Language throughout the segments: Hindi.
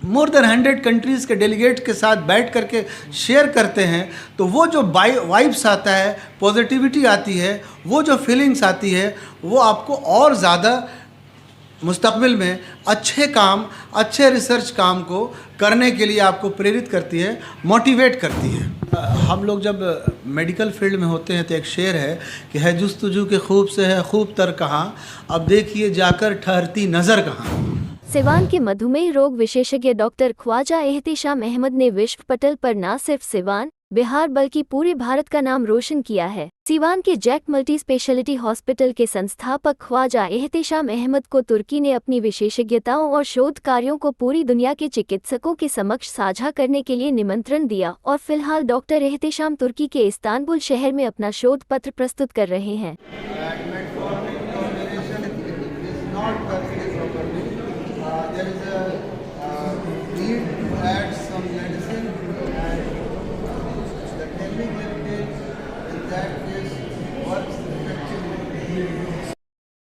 मोर देन 100 कंट्रीज़ के डेलीगेट के साथ बैठ करके शेयर करते हैं, तो वो जो वाइब्स आता है, पॉजिटिविटी आती है, वो जो फीलिंग्स आती है, वो आपको और ज़्यादा मुस्तकबिल में अच्छे काम, अच्छे रिसर्च काम को करने के लिए आपको प्रेरित करती है, मोटिवेट करती है। हम लोग जब मेडिकल फील्ड में होते हैं तो एक शेर है कि है जुस्तजू के खूब से है खूब तर कहाँ, अब देखिए जाकर ठहरती नज़र कहाँ। सिवान के मधुमेह रोग विशेषज्ञ डॉक्टर ख्वाजा एहतिशाम अहमद ने विश्व पटल पर न सिर्फ सिवान, बिहार बल्कि पूरे भारत का नाम रोशन किया है। सिवान के जैक मल्टी स्पेशलिटी हॉस्पिटल के संस्थापक ख्वाजा एहतिशाम अहमद को तुर्की ने अपनी विशेषज्ञताओं और शोध कार्यों को पूरी दुनिया के चिकित्सकों के समक्ष साझा करने के लिए निमंत्रण दिया और फिलहाल डॉक्टर एहतिशाम तुर्की के इस्तांबुल शहर में अपना शोध पत्र प्रस्तुत कर रहे हैं।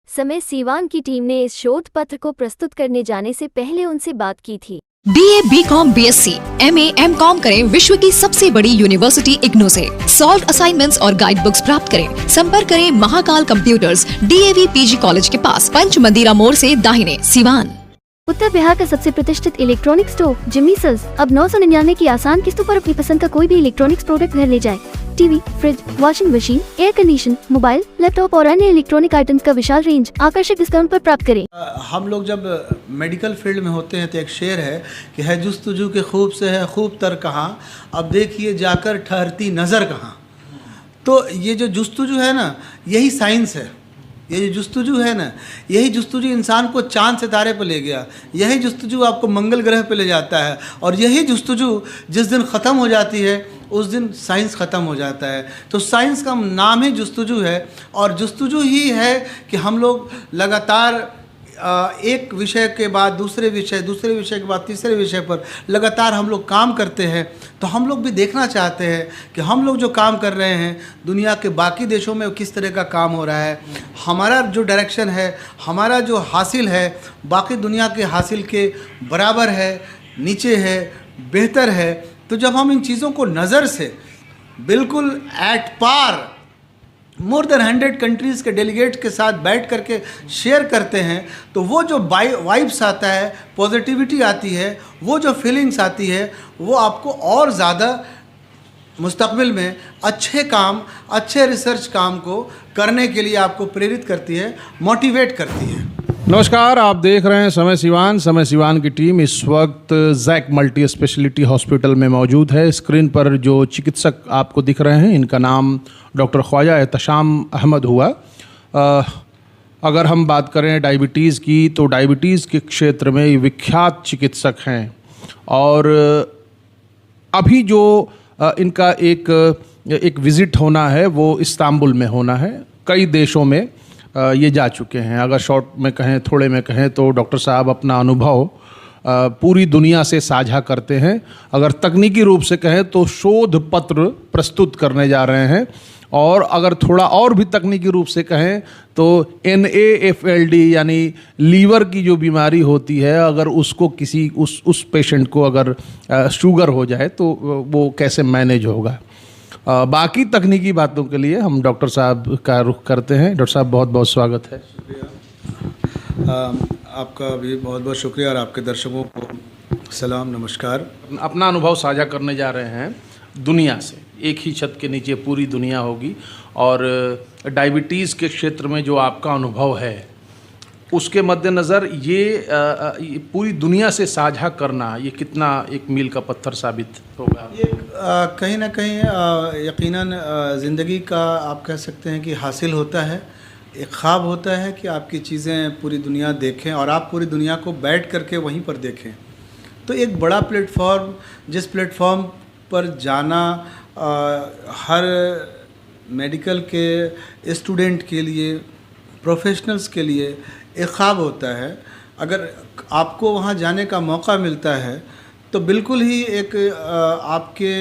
समय सिवान की टीम ने इस शोध पत्र को प्रस्तुत करने जाने से पहले उनसे बात की थी। BA, BCom, BSc, MA, MCom करें विश्व की सबसे बड़ी यूनिवर्सिटी इग्नू से। सॉल्व असाइनमेंट्स और गाइड बुक्स प्राप्त करें। संपर्क करें Mahakal computers, DAV PG college के पास, पंच मंदिरा मोड़ से दाहिने, सिवान। उत्तर बिहार का सबसे प्रतिष्ठित इलेक्ट्रॉनिक स्टोर जिम्मी सेल्स अब 999 की आसान किस्तों पर अपनी पसंद का कोई भी इलेक्ट्रॉनिक्स प्रोडक्ट घर ले जाए। TV, fridge, washing machine, air condition, mobile, laptop और अन्य इलेक्ट्रॉनिक आइटम्स का विशाल रेंज आकर्षक डिस्काउंट पर प्राप्त करें। हम लोग जब मेडिकल फील्ड में होते हैं तो एक शेर है कि है जुस्तजू के खूब से है खूब तर कहाँ, अब देखिए जाकर ठहरती नज़र कहाँ। तो ये जो जुस्तजू है ना, यही साइंस है। ये जो जुस्तजू है ना, यही जुस्तजू इंसान को चांद सितारे पर ले गया, यही जुस्तजू आपको मंगल ग्रह पर ले जाता है, और यही जुस्तजू जिस दिन ख़त्म हो जाती है उस दिन साइंस ख़त्म हो जाता है। तो साइंस का नाम ही जुस्तजू है, और जुस्तजू ही है कि हम लोग लगातार एक विषय के बाद दूसरे विषय के बाद तीसरे विषय पर लगातार हम लोग काम करते हैं। तो हम लोग भी देखना चाहते हैं कि हम लोग जो काम कर रहे हैं दुनिया के बाकी देशों में किस तरह का काम हो रहा है, हमारा जो डायरेक्शन है, हमारा जो हासिल है बाकी दुनिया के हासिल के बराबर है, नीचे है, बेहतर है। तो जब हम इन चीज़ों को नज़र से बिल्कुल at par more than 100 countries के डेलीगेट के साथ बैठ करके शेयर करते हैं, तो वो जो वाइब्स आता है, पॉजिटिविटी आती है, वो जो फीलिंग्स आती है, वो आपको और ज़्यादा मुस्तकबिल में अच्छे काम, अच्छे रिसर्च काम को करने के लिए आपको प्रेरित करती है, मोटिवेट करती है। नमस्कार, आप देख रहे हैं समय सिवान। समय सिवान की टीम इस वक्त जैक मल्टी स्पेशलिटी हॉस्पिटल में मौजूद है। स्क्रीन पर जो चिकित्सक आपको दिख रहे हैं इनका नाम डॉक्टर ख्वाजा एहतिशाम अहमद हुआ। अगर हम बात करें डायबिटीज़ की, तो डायबिटीज़ के क्षेत्र में विख्यात चिकित्सक हैं, और अभी जो इनका एक विज़िट होना है वो इस्तांबुल में होना है। कई देशों में ये जा चुके हैं। अगर शॉर्ट में कहें, थोड़े में कहें, तो डॉक्टर साहब अपना अनुभव पूरी दुनिया से साझा करते हैं। अगर तकनीकी रूप से कहें तो शोध पत्र प्रस्तुत करने जा रहे हैं, और अगर थोड़ा और भी तकनीकी रूप से कहें तो NAFLD यानी लीवर की जो बीमारी होती है, अगर उसको किसी उस पेशेंट को अगर शुगर हो जाए तो वो कैसे मैनेज होगा। बाकी तकनीकी बातों के लिए हम डॉक्टर साहब का रुख करते हैं। डॉक्टर साहब, बहुत बहुत स्वागत है। शुक्रिया, आपका भी बहुत बहुत शुक्रिया, और आपके दर्शकों को सलाम, नमस्कार। अपना अनुभव साझा करने जा रहे हैं दुनिया से। एक ही छत के नीचे पूरी दुनिया होगी, और डायबिटीज़ के क्षेत्र में जो आपका अनुभव है उसके मद्देनज़र ये पूरी दुनिया से साझा करना, ये कितना एक मील का पत्थर साबित होगा। ये कहीं ना कहीं यकीनन ज़िंदगी का आप कह सकते हैं कि हासिल होता है, एक ख्वाब होता है कि आपकी चीज़ें पूरी दुनिया देखें और आप पूरी दुनिया को बैठ करके वहीं पर देखें। तो एक बड़ा प्लेटफॉर्म, जिस प्लेटफॉर्म पर जाना हर मेडिकल के स्टूडेंट के लिए, प्रोफेशनल्स के लिए एक ख्वाब होता है। अगर आपको वहाँ जाने का मौका मिलता है तो बिल्कुल ही एक आपके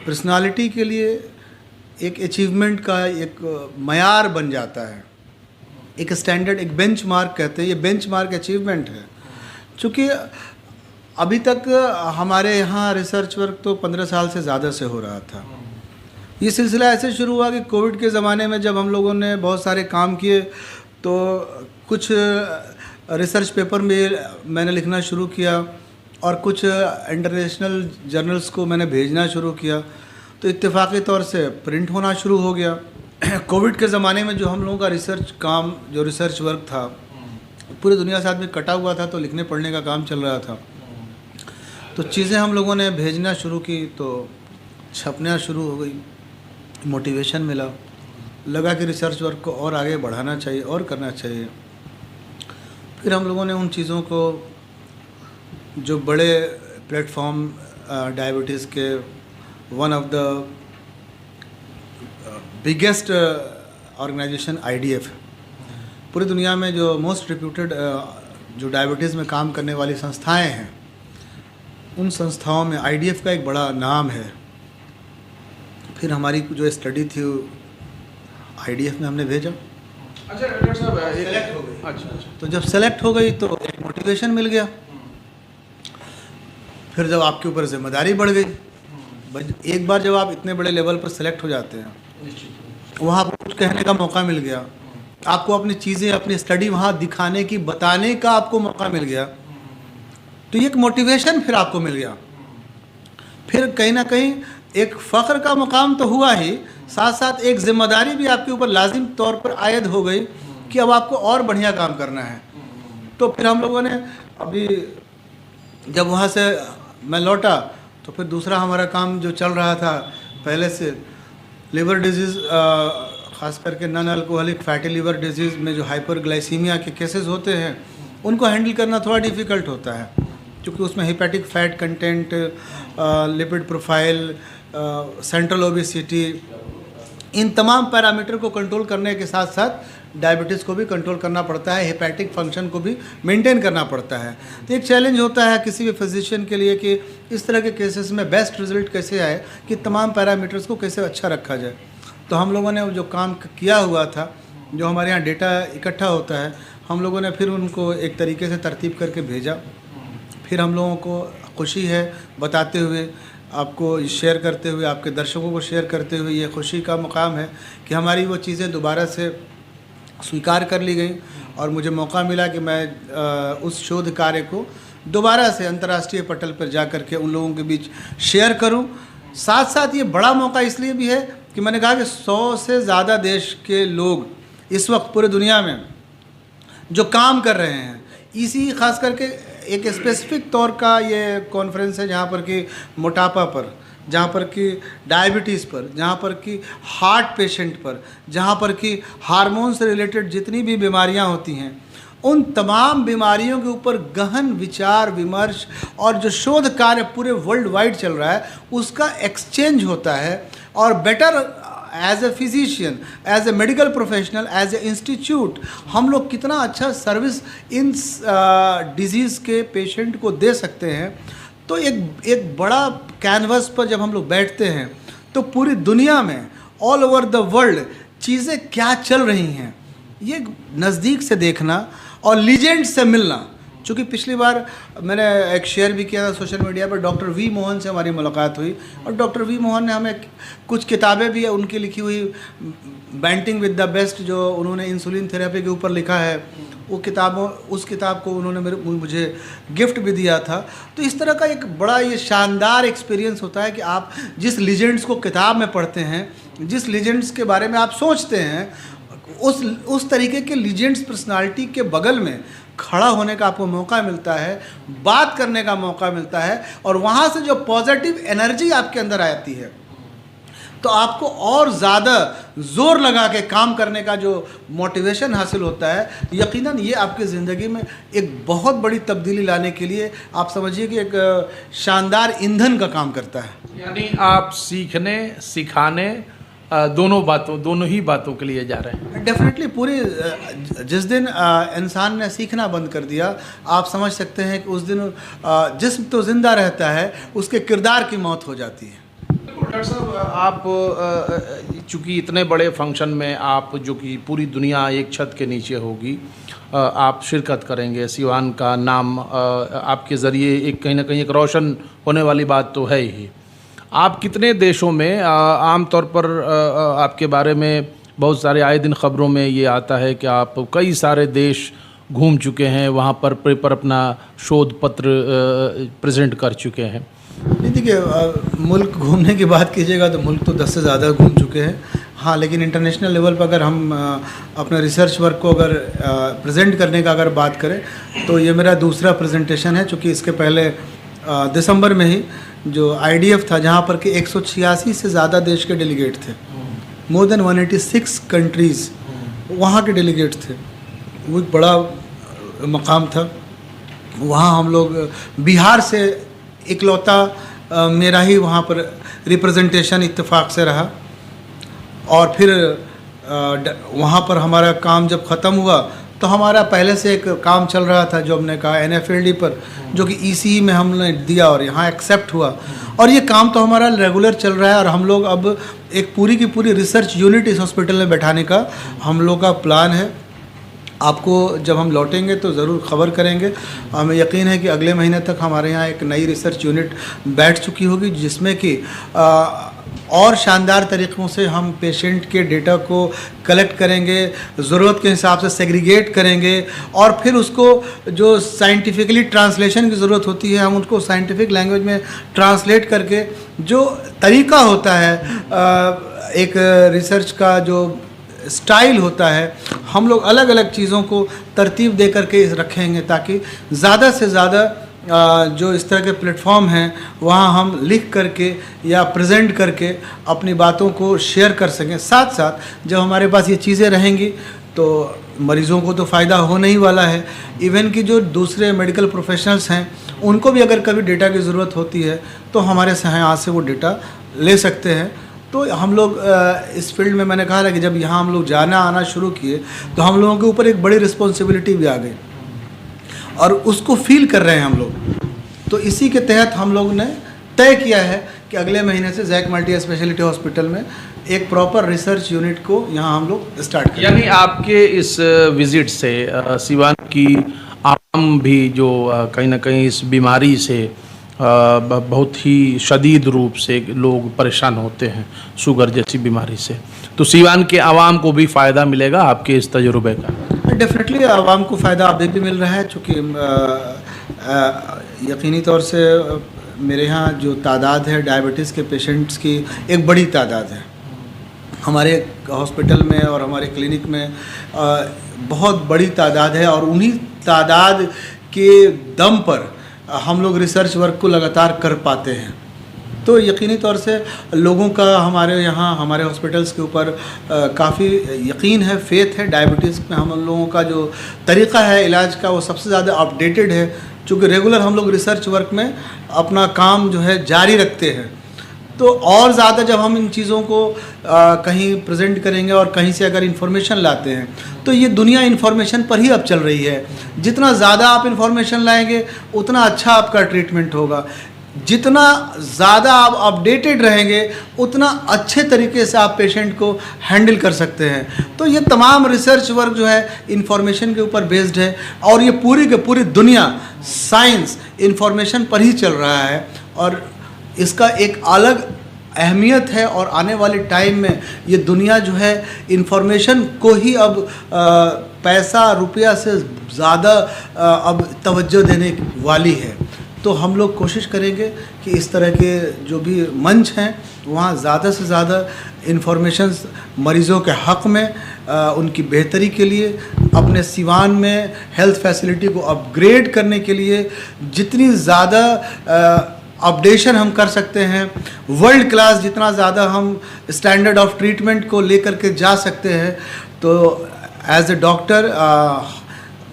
पर्सनालिटी के लिए एक अचीवमेंट का एक मयार बन जाता है, एक स्टैंडर्ड, एक बेंचमार्क कहते हैं। ये बेंचमार्क अचीवमेंट है, चूँकि अभी तक हमारे यहाँ रिसर्च वर्क तो 15 साल से ज़्यादा से हो रहा था। ये सिलसिला ऐसे शुरू हुआ कि कोविड के ज़माने में जब हम लोगों ने बहुत सारे काम किए तो कुछ रिसर्च पेपर में मैंने लिखना शुरू किया और कुछ इंटरनेशनल जर्नल्स को मैंने भेजना शुरू किया, तो इत्तेफाकी तौर से प्रिंट होना शुरू हो गया। कोविड के ज़माने में जो हम लोगों का रिसर्च काम, जो रिसर्च वर्क था, पूरी दुनिया से आदमी कटा हुआ था, तो लिखने पढ़ने का काम चल रहा था। तो चीज़ें हम लोगों ने भेजना शुरू की तो छपना शुरू हो गई, मोटिवेशन मिला, लगा कि रिसर्च वर्क को और आगे बढ़ाना चाहिए और करना चाहिए। फिर हम लोगों ने उन चीज़ों को जो बड़े प्लेटफॉर्म डायबिटीज़ के one of the biggest organization IDF, पूरी दुनिया में जो मोस्ट रिप्यूटेड जो डायबिटीज़ में काम करने वाली संस्थाएं हैं, उन संस्थाओं में IDF का एक बड़ा नाम है। फिर हमारी जो स्टडी थी IDF में हमने भेजा। अच्छा डॉक्टर साहब, सेलेक्ट हो गई। अच्छा, तो जब सेलेक्ट हो गई तो एक मोटिवेशन मिल गया। फिर जब आपके ऊपर जिम्मेदारी बढ़ गई, एक बार जब आप इतने बड़े लेवल पर सेलेक्ट हो जाते हैं, वहाँ पर कुछ कहने का मौका मिल गया, आपको अपनी चीज़ें, अपनी स्टडी वहाँ दिखाने की, बताने का आपको मौका मिल गया, तो ये एक मोटिवेशन फिर आपको मिल गया। फिर कहीं ना कहीं एक फ़ख्र का मुकाम तो हुआ ही, साथ साथ एक जिम्मेदारी भी आपके ऊपर लाजिम तौर पर आयद हो गई कि अब आपको और बढ़िया काम करना है। तो फिर हम लोगों ने अभी जब वहाँ से मैं लौटा तो फिर दूसरा हमारा काम जो चल रहा था पहले से, लिवर डिजीज़, ख़ास करके non alcoholic fatty liver disease में जो हाइपरग्लाइसीमिया के केसेस होते हैं, उनको हैंडल करना थोड़ा डिफ़िकल्ट होता है, क्योंकि उसमें hepatic fat content, lipid profile, central obesity, इन तमाम पैरामीटर को कंट्रोल करने के साथ साथ डायबिटीज़ को भी कंट्रोल करना पड़ता है, हेपेटिक फंक्शन को भी मेंटेन करना पड़ता है। तो एक चैलेंज होता है किसी भी फिजिशियन के लिए कि इस तरह के केसेस में बेस्ट रिजल्ट कैसे आए, कि तमाम पैरामीटर्स को कैसे अच्छा रखा जाए। तो हम लोगों ने जो काम किया हुआ था, जो हमारे यहाँ डेटा इकट्ठा होता है, हम लोगों ने फिर उनको एक तरीके से तरतीब करके भेजा। फिर हम लोगों को खुशी है बताते हुए, आपको शेयर करते हुए, आपके दर्शकों को शेयर करते हुए, ये खुशी का मुकाम है कि हमारी वो चीज़ें दोबारा से स्वीकार कर ली गई और मुझे मौका मिला कि मैं उस शोध कार्य को दोबारा से अंतर्राष्ट्रीय पटल पर जा कर के उन लोगों के बीच शेयर करूं। साथ साथ ये बड़ा मौका इसलिए भी है कि मैंने कहा कि 100 से ज़्यादा देश के लोग इस वक्त पूरे दुनिया में जो काम कर रहे हैं, इसी खास करके एक स्पेसिफिक तौर का ये कॉन्फ्रेंस है जहाँ पर कि मोटापा पर, जहाँ पर कि डायबिटीज़ पर, जहाँ पर कि हार्ट पेशेंट पर, जहाँ पर कि हार्मोन से रिलेटेड जितनी भी बीमारियाँ होती हैं, उन तमाम बीमारियों के ऊपर गहन विचार विमर्श और जो शोध कार्य पूरे वर्ल्ड वाइड चल रहा है, उसका एक्सचेंज होता है। और better as a physician, as a medical professional, as a institute, हम लोग कितना अच्छा सर्विस इन डिजीज़ के पेशेंट को दे सकते हैं। तो एक बड़ा कैनवस पर जब हम लोग बैठते हैं तो पूरी दुनिया में, ऑल ओवर द वर्ल्ड, चीज़ें क्या चल रही हैं, ये नज़दीक से देखना और लीजेंड से मिलना। चूँकि पिछली बार मैंने एक शेयर भी किया था सोशल मीडिया पर, डॉक्टर वी मोहन से हमारी मुलाकात हुई और डॉक्टर वी मोहन ने हमें कुछ किताबें भी उनकी लिखी हुई, बैंटिंग विद द बेस्ट, जो उन्होंने इंसुलिन थेरेपी के ऊपर लिखा है, उस किताब को उन्होंने मुझे गिफ्ट भी दिया था। तो इस तरह का एक बड़ा ये शानदार एक्सपीरियंस होता है कि आप जिस लीजेंड्स को किताब में पढ़ते हैं, जिस लीजेंड्स के बारे में आप सोचते हैं, उस तरीके के लीजेंड्स पर्सनालिटी के बगल में खड़ा होने का आपको मौका मिलता है, बात करने का मौका मिलता है, और वहाँ से जो पॉजिटिव एनर्जी आपके अंदर आती है, तो आपको और ज़्यादा ज़ोर लगा के काम करने का जो मोटिवेशन हासिल होता है, यकीनन ये आपकी ज़िंदगी में एक बहुत बड़ी तब्दीली लाने के लिए आप समझिए कि एक शानदार ईंधन का काम करता है। यानी आप सीखने सिखाने दोनों ही बातों के लिए जा रहे हैं। डेफिनेटली पूरी जिस दिन इंसान ने सीखना बंद कर दिया, आप समझ सकते हैं कि उस दिन जिस्म तो ज़िंदा रहता है, उसके किरदार की मौत हो जाती है। डॉक्टर साहब, आप चूँकि इतने बड़े फंक्शन में आप, जो कि पूरी दुनिया एक छत के नीचे होगी, आप शिरकत करेंगे, सिवान का नाम आपके ज़रिए एक कहीं ना कहीं एक रोशन होने वाली बात तो है ही। आप कितने देशों में आम तौर पर आपके बारे में बहुत सारे आए दिन ख़बरों में ये आता है कि आप कई सारे देश घूम चुके हैं, वहाँ पर पेपर अपना शोध पत्र प्रेजेंट कर चुके हैं। नहीं देखिए, मुल्क घूमने की बात कीजिएगा तो मुल्क तो 10 से ज़्यादा घूम चुके हैं। हाँ, लेकिन इंटरनेशनल लेवल पर अगर हम अपने रिसर्च वर्क को अगर प्रेजेंट करने का अगर बात करें तो ये मेरा दूसरा प्रेजेंटेशन है, चूँकि इसके पहले दिसंबर में ही जो IDF था जहाँ पर कि 186 से ज़्यादा देश के डेलीगेट थे, मोर देन 186 कंट्रीज़ वहाँ के डेलीगेट थे। वो एक बड़ा मकाम था। वहाँ हम लोग बिहार से इकलौता मेरा ही वहाँ पर रिप्रेजेंटेशन इत्तेफाक से रहा, और फिर वहाँ पर हमारा काम जब ख़त्म हुआ तो हमारा पहले से एक काम चल रहा था जो हमने कहा NFLD पर, जो कि ECE में हमने दिया और यहाँ एक्सेप्ट हुआ, और ये काम तो हमारा रेगुलर चल रहा है। और हम लोग अब एक पूरी की पूरी रिसर्च यूनिट इस हॉस्पिटल में बैठाने का हम लोग का प्लान है। आपको जब हम लौटेंगे तो ज़रूर ख़बर करेंगे। हमें यकीन है कि अगले महीने तक हमारे यहाँ एक नई रिसर्च यूनिट बैठ चुकी होगी, जिसमें कि और शानदार तरीक़ों से हम पेशेंट के डेटा को कलेक्ट करेंगे, ज़रूरत के हिसाब से सेग्रीगेट करेंगे, और फिर उसको जो साइंटिफिकली ट्रांसलेशन की ज़रूरत होती है हम उसको साइंटिफिक लैंग्वेज में ट्रांसलेट करके, जो तरीक़ा होता है एक रिसर्च का जो स्टाइल होता है, हम लोग अलग अलग चीज़ों को तरतीब दे करके रखेंगे ताकि ज़्यादा से ज़्यादा जो इस तरह के प्लेटफॉर्म हैं वहाँ हम लिख करके या प्रेजेंट करके अपनी बातों को शेयर कर सकें। साथ साथ जब हमारे पास ये चीज़ें रहेंगी तो मरीज़ों को तो फ़ायदा होने ही वाला है, इवन कि जो दूसरे मेडिकल प्रोफेशनल्स हैं उनको भी अगर कभी डेटा की ज़रूरत होती है तो हमारे यहाँ से वो डेटा ले सकते हैं। तो हम लोग इस फील्ड में, मैंने कहा था कि जब यहाँ हम लोग जाना आना शुरू किए तो हम लोगों के ऊपर एक बड़ी रिस्पॉन्सिबिलिटी भी आ गई और उसको फील कर रहे हैं हम लोग। तो इसी के तहत हम लोग ने तय किया है कि अगले महीने से जैक मल्टी स्पेशलिटी हॉस्पिटल में एक प्रॉपर रिसर्च यूनिट को यहाँ हम लोग स्टार्ट करें। यानी आपके इस विज़िट से सिवान की आवाम भी जो कहीं ना कहीं इस बीमारी से बहुत ही शदीद रूप से लोग परेशान होते हैं, शुगर जैसी बीमारी से, तो सिवान के आवाम को भी फ़ायदा मिलेगा आपके इस तजुर्बे का? डेफिनेटली आवाम को फ़ायदा अभी भी मिल रहा है, चूँकि यकीनी तौर से मेरे यहाँ जो तादाद है डायबिटीज़ के पेशेंट्स की एक बड़ी तादाद है हमारे हॉस्पिटल में और हमारे क्लिनिक में, बहुत बड़ी तादाद है, और उन्हीं तादाद के दम पर हम लोग रिसर्च वर्क को लगातार कर पाते हैं। तो यकीनी तौर से लोगों का हमारे यहाँ हमारे हॉस्पिटल्स के ऊपर काफ़ी यकीन है, फेथ है। डायबिटीज़ में हम लोगों का जो तरीक़ा है इलाज का वो सबसे ज़्यादा अपडेटेड है, चूँकि रेगुलर हम लोग रिसर्च वर्क में अपना काम जो है जारी रखते हैं। तो और ज़्यादा जब हम इन चीज़ों को कहीं प्रेजेंट करेंगे और कहीं से अगर इन्फॉर्मेशन लाते हैं तो ये दुनिया इन्फॉर्मेशन पर ही अब चल रही है। जितना ज़्यादा आप इन्फॉर्मेशन लाएंगे उतना अच्छा आपका ट्रीटमेंट होगा, जितना ज़्यादा आप अपडेटेड रहेंगे उतना अच्छे तरीके से आप पेशेंट को हैंडल कर सकते हैं। तो ये तमाम रिसर्च वर्क जो है इन्फॉर्मेशन के ऊपर बेस्ड है, और ये पूरी की पूरी दुनिया साइंस इन्फॉर्मेशन पर ही चल रहा है, और इसका एक अलग अहमियत है। और आने वाले टाइम में ये दुनिया जो है इन्फॉर्मेशन को ही अब पैसा रुपया से ज़्यादा अब तवज्जो देने वाली है। तो हम लोग कोशिश करेंगे कि इस तरह के जो भी मंच हैं वहाँ ज़्यादा से ज़्यादा इन्फॉर्मेशन मरीज़ों के हक़ में, उनकी बेहतरी के लिए, अपने सिवान में हेल्थ फैसिलिटी को अपग्रेड करने के लिए जितनी ज़्यादा अपडेशन हम कर सकते हैं, वर्ल्ड क्लास जितना ज़्यादा हम स्टैंडर्ड ऑफ ट्रीटमेंट को लेकर के जा सकते हैं, तो एज ए डॉक्टर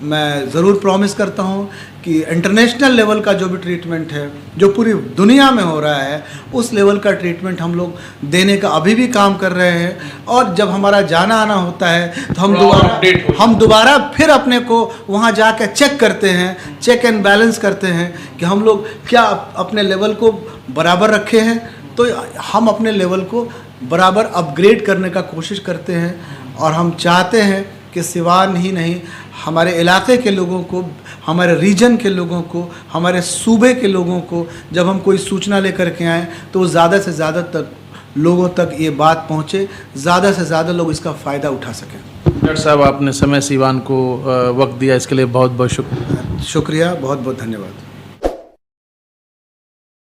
मैं ज़रूर प्रॉमिस करता हूँ कि इंटरनेशनल लेवल का जो भी ट्रीटमेंट है जो पूरी दुनिया में हो रहा है उस लेवल का ट्रीटमेंट हम लोग देने का अभी भी काम कर रहे हैं। और जब हमारा जाना आना होता है तो हम दोबारा फिर अपने को वहाँ जाकर चेक करते हैं, चेक एंड बैलेंस करते हैं कि हम लोग क्या अपने लेवल को बराबर रखे हैं। तो हम अपने लेवल को बराबर अपग्रेड करने का कोशिश करते हैं, और हम चाहते हैं कि सिवान ही नहीं हमारे इलाके के लोगों को, हमारे रीजन के लोगों को, हमारे सूबे के लोगों को जब हम कोई सूचना लेकर के आएँ तो ज़्यादा से ज़्यादा तक लोगों तक ये बात पहुँचे, ज़्यादा से ज़्यादा लोग इसका फ़ायदा उठा सकें। डॉक्टर साहब, आपने समय सिवान को वक्त दिया, इसके लिए बहुत बहुत शुक्रिया। शुक्रिया, बहुत बहुत धन्यवाद।